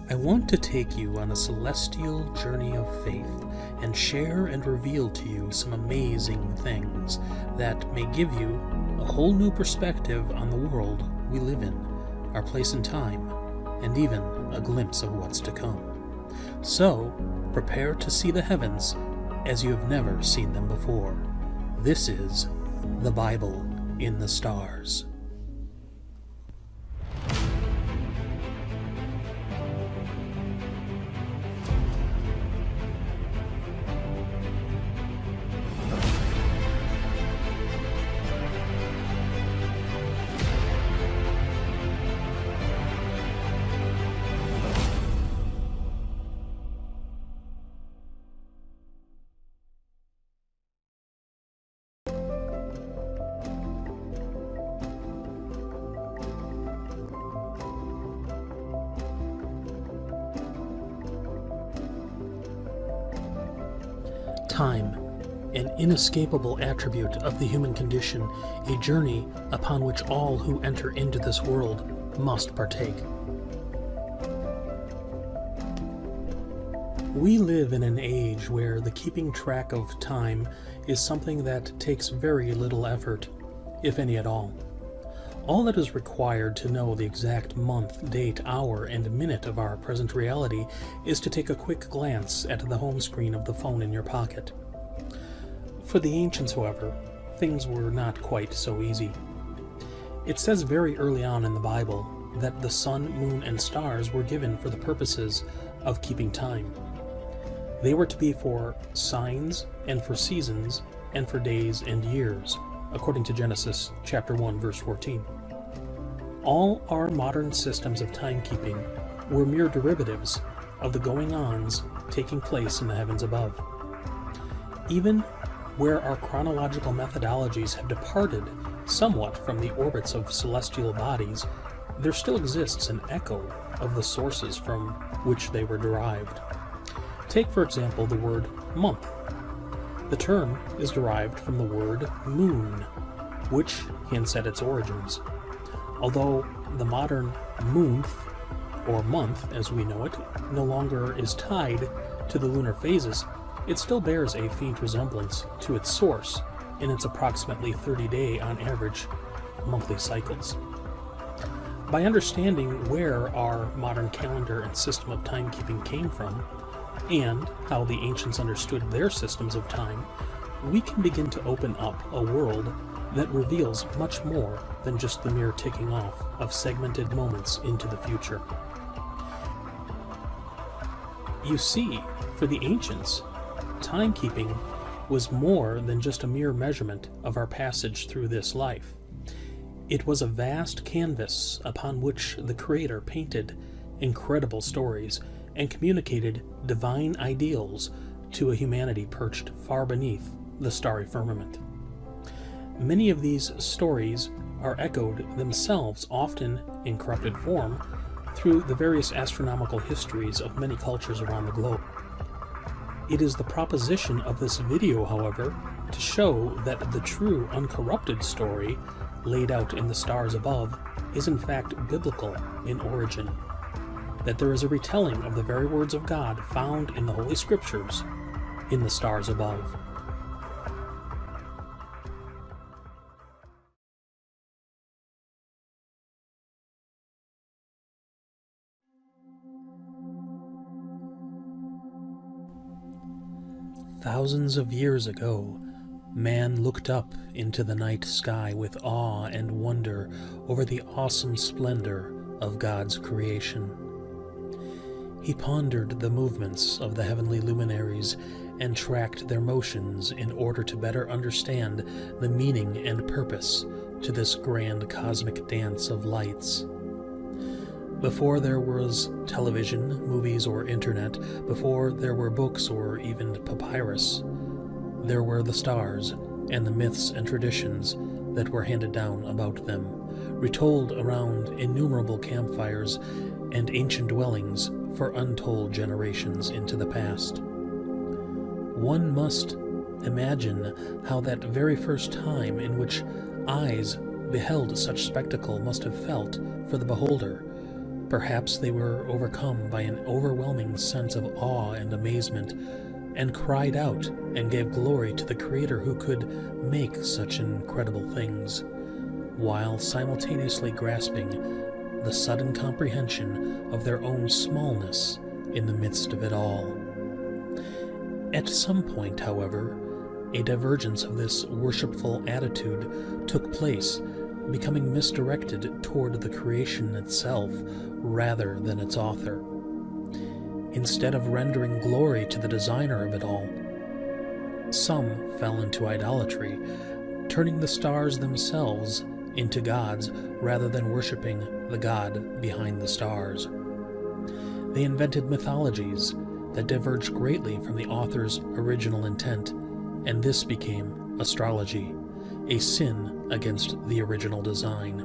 I want to take you on a celestial journey of faith and share and reveal to you some amazing things that may give you a whole new perspective on the world we live in, our place in time, and even a glimpse of what's to come. So, prepare to see the heavens as you have never seen them before. This is the Bible in the Stars. Time, an inescapable attribute of the human condition, a journey upon which all who enter into this world must partake. We live in an age where the keeping track of time is something that takes very little effort, if any at all. All that is required to know the exact month, date, hour, and minute of our present reality is to take a quick glance at the home screen of the phone in your pocket. For the ancients, however, things were not quite so easy. It says very early on in the Bible that the sun, moon, and stars were given for the purposes of keeping time. They were to be for signs and for seasons and for days and years, according to Genesis chapter 1, verse 14. All our modern systems of timekeeping were mere derivatives of the going-ons taking place in the heavens above. Even where our chronological methodologies have departed somewhat from the orbits of celestial bodies, there still exists an echo of the sources from which they were derived. Take, for example, the word month. The term is derived from the word moon, which hints at its origins. Although the modern moonth, or month as we know it, no longer is tied to the lunar phases, it still bears a faint resemblance to its source in its approximately 30-day, on average, monthly cycles. By understanding where our modern calendar and system of timekeeping came from, and how the ancients understood their systems of time, we can begin to open up a world that reveals much more than just the mere ticking off of segmented moments into the future. You see, for the ancients, timekeeping was more than just a mere measurement of our passage through this life. It was a vast canvas upon which the Creator painted incredible stories and communicated divine ideals to a humanity perched far beneath the starry firmament. Many of these stories are echoed themselves, often in corrupted form, through the various astronomical histories of many cultures around the globe. It is the proposition of this video, however, to show that the true uncorrupted story laid out in the stars above is in fact biblical in origin, that there is a retelling of the very words of God found in the Holy Scriptures in the stars above. Thousands of years ago, man looked up into the night sky with awe and wonder over the awesome splendor of God's creation. He pondered the movements of the heavenly luminaries and tracked their motions in order to better understand the meaning and purpose to this grand cosmic dance of lights. Before there was television, movies, or internet, before there were books or even papyrus, there were the stars and the myths and traditions that were handed down about them, retold around innumerable campfires and ancient dwellings for untold generations into the past. One must imagine how that very first time in which eyes beheld such spectacle must have felt for the beholder, Perhaps they were overcome by an overwhelming sense of awe and amazement, and cried out and gave glory to the Creator who could make such incredible things, while simultaneously grasping the sudden comprehension of their own smallness in the midst of it all. At some point, however, a divergence of this worshipful attitude took place, becoming misdirected toward the creation itself rather than its author. Instead of rendering glory to the designer of it all, some fell into idolatry, turning the stars themselves into gods rather than worshiping the God behind the stars. They invented mythologies that diverged greatly from the author's original intent, and this became astrology, a sin against the original design.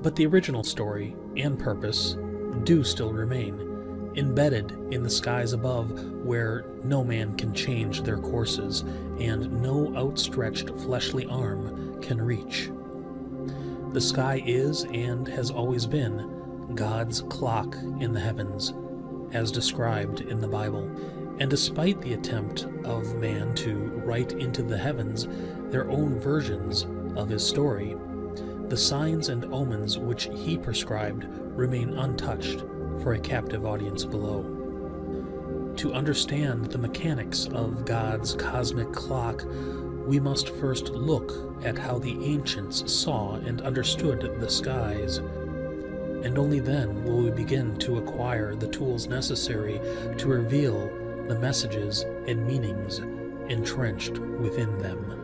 But the original story and purpose do still remain, embedded in the skies above, where no man can change their courses and no outstretched fleshly arm can reach. The sky is and has always been God's clock in the heavens, as described in the Bible, and despite the attempt of man to write into the heavens their own versions of his story, the signs and omens which he prescribed remain untouched for a captive audience below. To understand the mechanics of God's cosmic clock, we must first look at how the ancients saw and understood the skies, and only then will we begin to acquire the tools necessary to reveal the messages and meanings entrenched within them.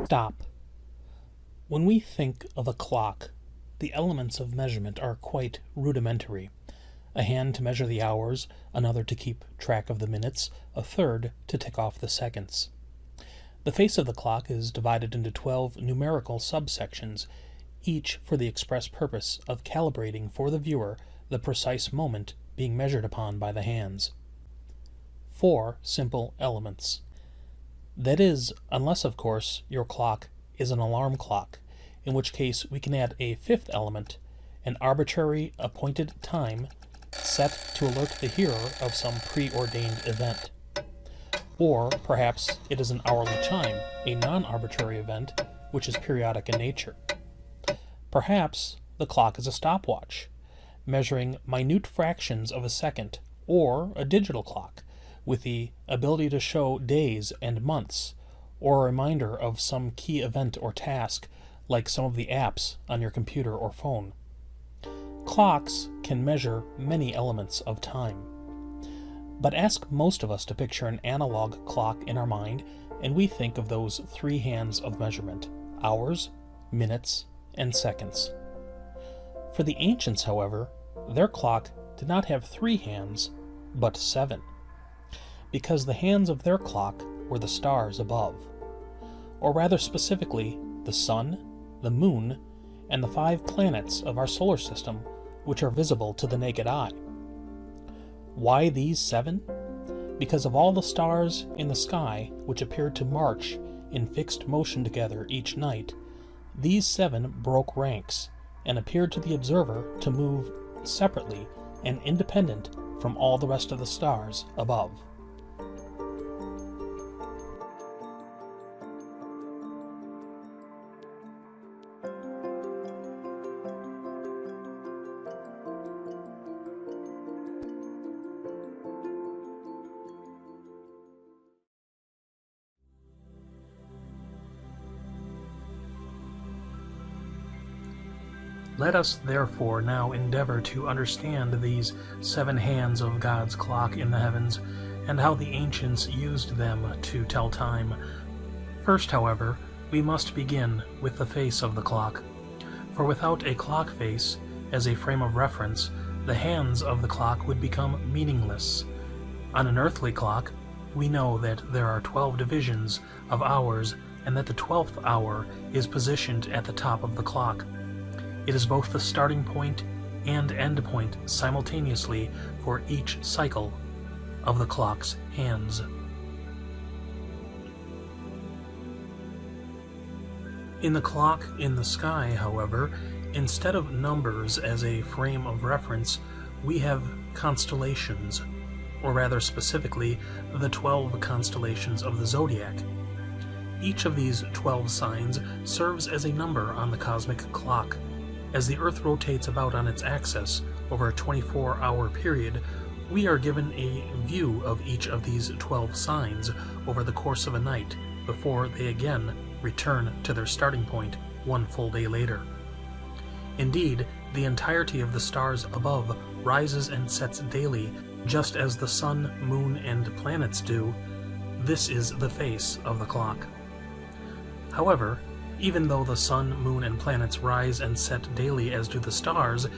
Stop. When we think of a clock, the elements of measurement are quite rudimentary. A hand to measure the hours, another to keep track of the minutes, a third to tick off the seconds. The face of the clock is divided into 12 numerical subsections, each for the express purpose of calibrating for the viewer the precise moment being measured upon by the hands. 4 simple elements. That is, unless, of course, your clock is an alarm clock, in which case we can add a 5th element, an arbitrary appointed time set to alert the hearer of some preordained event. Or perhaps it is an hourly chime, a non-arbitrary event which is periodic in nature. Perhaps the clock is a stopwatch, measuring minute fractions of a second, or a digital clock, with the ability to show days and months, or a reminder of some key event or task, like some of the apps on your computer or phone. Clocks can measure many elements of time. But ask most of us to picture an analog clock in our mind, and we think of those 3 hands of measurement: hours, minutes, and seconds. For the ancients, however, their clock did not have 3 hands, but 7. Because the hands of their clock were the stars above, or rather specifically, the sun, the moon, and the 5 planets of our solar system, which are visible to the naked eye. Why these 7? Because of all the stars in the sky which appeared to march in fixed motion together each night, these 7 broke ranks and appeared to the observer to move separately and independent from all the rest of the stars above. Let us therefore now endeavor to understand these 7 hands of God's clock in the heavens, and how the ancients used them to tell time. First, however, we must begin with the face of the clock, for without a clock face as a frame of reference, the hands of the clock would become meaningless. On an earthly clock, we know that there are 12 divisions of hours and that the 12th hour is positioned at the top of the clock. It is both the starting point and end point simultaneously for each cycle of the clock's hands. In the clock in the sky, however, instead of numbers as a frame of reference, we have constellations, or rather specifically, the 12 constellations of the zodiac. Each of these 12 signs serves as a number on the cosmic clock. As the Earth rotates about on its axis over a 24-hour period, we are given a view of each of these 12 signs over the course of a night before they again return to their starting point one full day later. Indeed, the entirety of the stars above rises and sets daily, just as the sun, moon, and planets do. This is the face of the clock. However, even though the sun, moon, and planets rise and set daily as do the stars,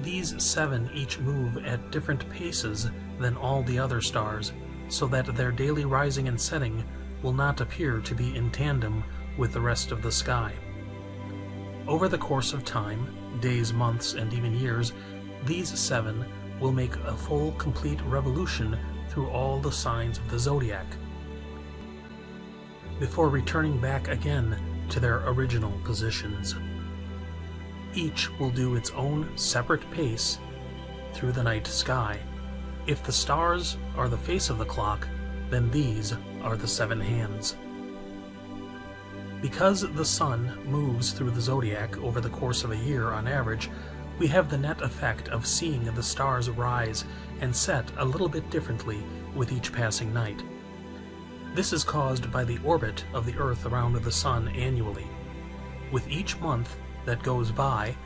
these 7 each move at different paces than all the other stars, so that their daily rising and setting will not appear to be in tandem with the rest of the sky. Over the course of time, days, months, and even years, these 7 will make a full, complete revolution through all the signs of the zodiac, before returning back again to their original positions. Each will do its own separate pace through the night sky. If the stars are the face of the clock, then these are the 7 hands. Because the sun moves through the zodiac over the course of a year on average, we have the net effect of seeing the stars rise and set a little bit differently with each passing night. This is caused by the orbit of the Earth around the sun annually. With each month that goes by,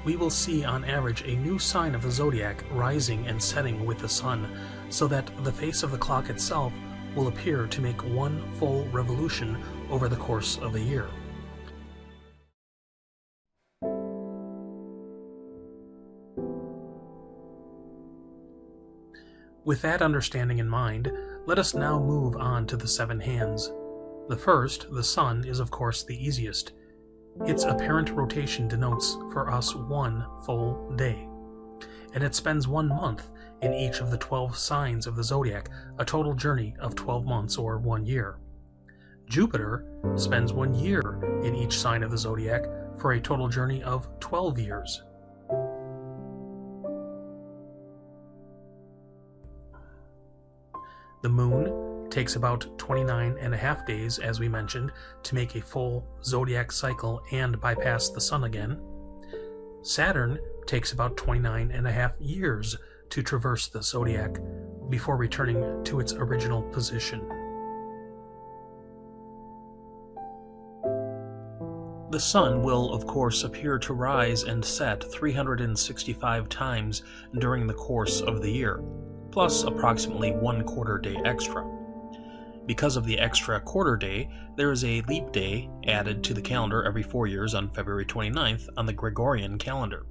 we will see on average a new sign of the zodiac rising and setting with the sun, so that the face of the clock itself will appear to make one full revolution over the course of a year. With that understanding in mind, let us now move on to the 7 hands. The first, the sun, is of course the easiest. Its apparent rotation denotes for us one full day, and it spends 1 month in each of the 12 signs of the zodiac, a total journey of 12 months or 1 year. Jupiter spends 1 year in each sign of the zodiac for a total journey of 12 years. The moon takes about 29.5 days, as we mentioned, to make a full zodiac cycle and bypass the sun again. Saturn takes about 29.5 years to traverse the zodiac before returning to its original position. The sun will, of course, appear to rise and set 365 times during the course of the year, plus approximately 1 quarter day extra. Because of the extra quarter day, there is a leap day added to the calendar every 4 years on February 29th on the Gregorian calendar.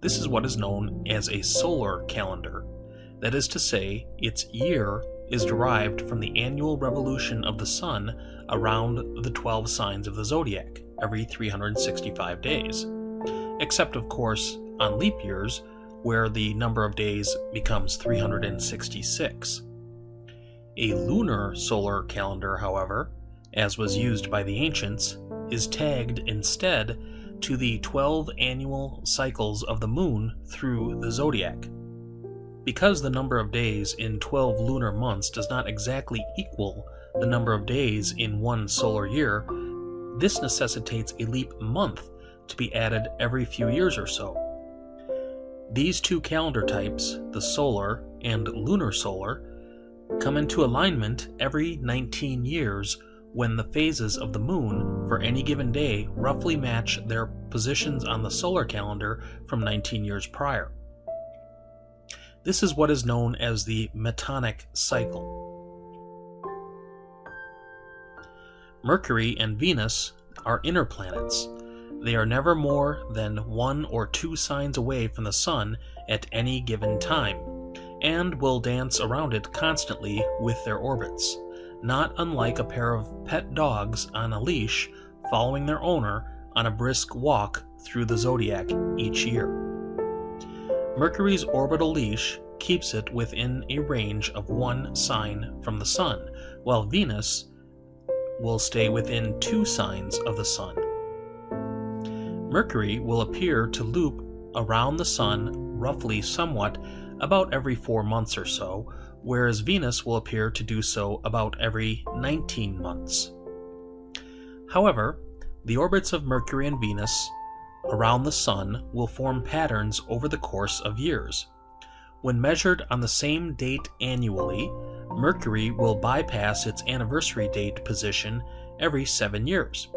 This is what is known as a solar calendar. That is to say, its year is derived from the annual revolution of the sun around the 12 signs of the zodiac every 365 days. Except, of course, on leap years, where the number of days becomes 366. A lunar solar calendar, however, as was used by the ancients, is tagged instead to the 12 annual cycles of the moon through the zodiac. Because the number of days in 12 lunar months does not exactly equal the number of days in 1 solar year, this necessitates a leap month to be added every few years or so. These 2 calendar types, the solar and lunar solar, come into alignment every 19 years when the phases of the moon for any given day roughly match their positions on the solar calendar from 19 years prior. This is what is known as the Metonic cycle. Mercury and Venus are inner planets. They are never more than 1 or 2 signs away from the sun at any given time, and will dance around it constantly with their orbits, not unlike a pair of pet dogs on a leash following their owner on a brisk walk through the zodiac each year. Mercury's orbital leash keeps it within a range of one sign from the Sun, while Venus will stay within 2 signs of the Sun. Mercury will appear to loop around the Sun roughly somewhat about every 4 months or so, whereas Venus will appear to do so about every 19 months. However, the orbits of Mercury and Venus around the Sun will form patterns over the course of years. When measured on the same date annually, Mercury will bypass its anniversary date position every 7 years,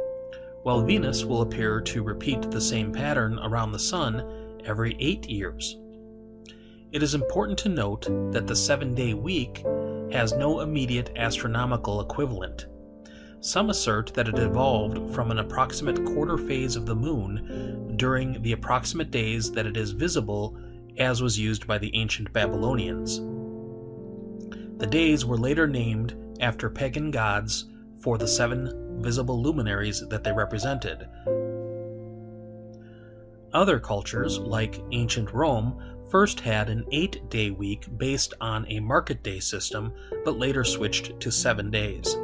while Venus will appear to repeat the same pattern around the Sun every 8 years. It is important to note that the 7-day week has no immediate astronomical equivalent. Some assert that it evolved from an approximate quarter phase of the moon during the approximate days that it is visible, as was used by the ancient Babylonians. The days were later named after pagan gods for the 7 visible luminaries that they represented. Other cultures, like ancient Rome, first had an 8-day week based on a market day system, but later switched to 7 days.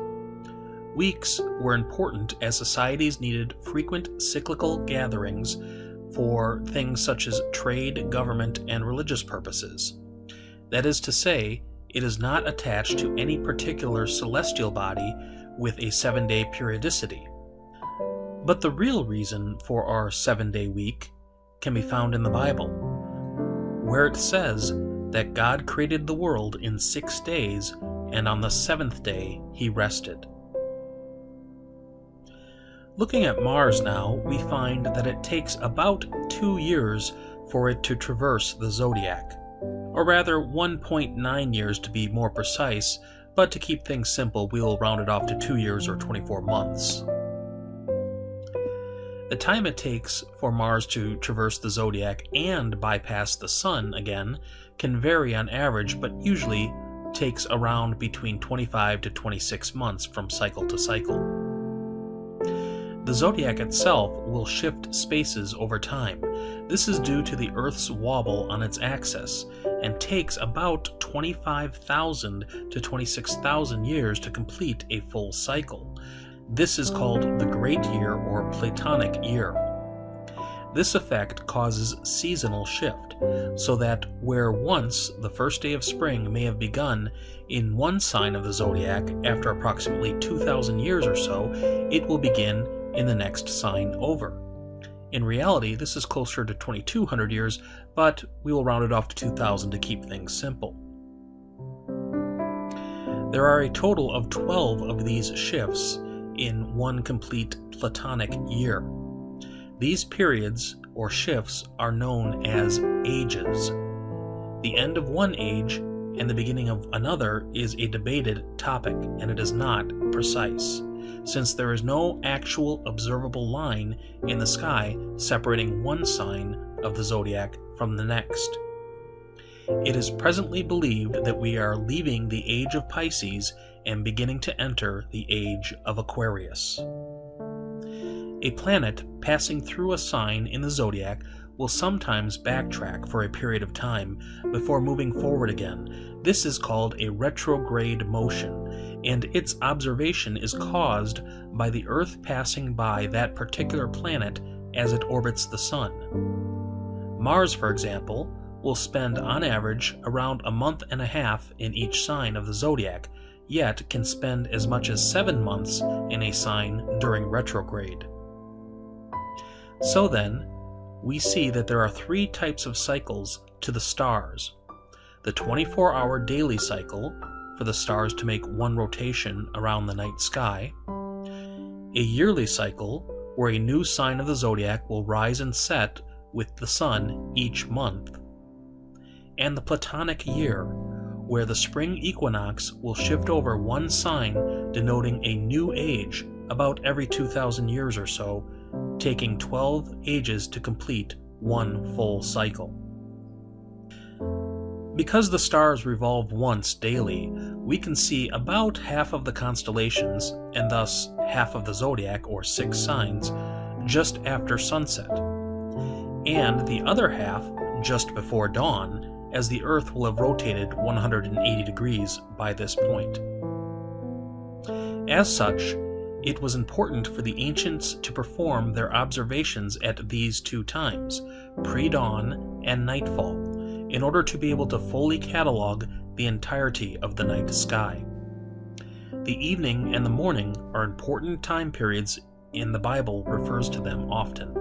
Weeks were important as societies needed frequent cyclical gatherings for things such as trade, government, and religious purposes. That is to say, it is not attached to any particular celestial body with a 7-day periodicity. But the real reason for our 7-day week can be found in the Bible, where it says that God created the world in 6 days, and on the 7th day he rested. Looking at Mars now, we find that it takes about 2 years for it to traverse the zodiac, or rather 1.9 years to be more precise, but to keep things simple, we will round it off to 2 years or 24 months. The time it takes for Mars to traverse the zodiac and bypass the Sun again can vary on average, but usually takes around between 25 to 26 months from cycle to cycle. The zodiac itself will shift spaces over time. This is due to the Earth's wobble on its axis, and takes about 25,000 to 26,000 years to complete a full cycle. This is called the Great Year or Platonic Year. This effect causes seasonal shift, so that where once the first day of spring may have begun in one sign of the zodiac after approximately 2,000 years or so, it will begin in the next sign over. In reality, this is closer to 2,200 years, but we will round it off to 2,000 to keep things simple. There are a total of 12 of these shifts in one complete Platonic year. These periods, or shifts, are known as ages. The end of one age and the beginning of another is a debated topic, and it is not precise, since there is no actual observable line in the sky separating one sign of the zodiac from the next. It is presently believed that we are leaving the age of Pisces and beginning to enter the age of Aquarius. A planet passing through a sign in the zodiac will sometimes backtrack for a period of time before moving forward again. This is called a retrograde motion, and its observation is caused by the Earth passing by that particular planet as it orbits the Sun. Mars, for example, will spend on average around a month and a half in each sign of the zodiac, yet can spend as much as 7 months in a sign during retrograde. So then, we see that there are 3 types of cycles to the stars. The 24-hour daily cycle, for the stars to make one rotation around the night sky. A yearly cycle, where a new sign of the zodiac will rise and set with the Sun each month. And the Platonic year, where the spring equinox will shift over one sign, denoting a new age about every 2,000 years or so, taking 12 ages to complete one full cycle. Because the stars revolve once daily, we can see about half of the constellations, and thus half of the zodiac, or 6 signs, just after sunset, and the other half just before dawn, as the Earth will have rotated 180 degrees by this point. As such, it was important for the ancients to perform their observations at these 2 times, pre-dawn and nightfall, in order to be able to fully catalog the entirety of the night sky. The evening and the morning are important time periods, and the Bible refers to them often.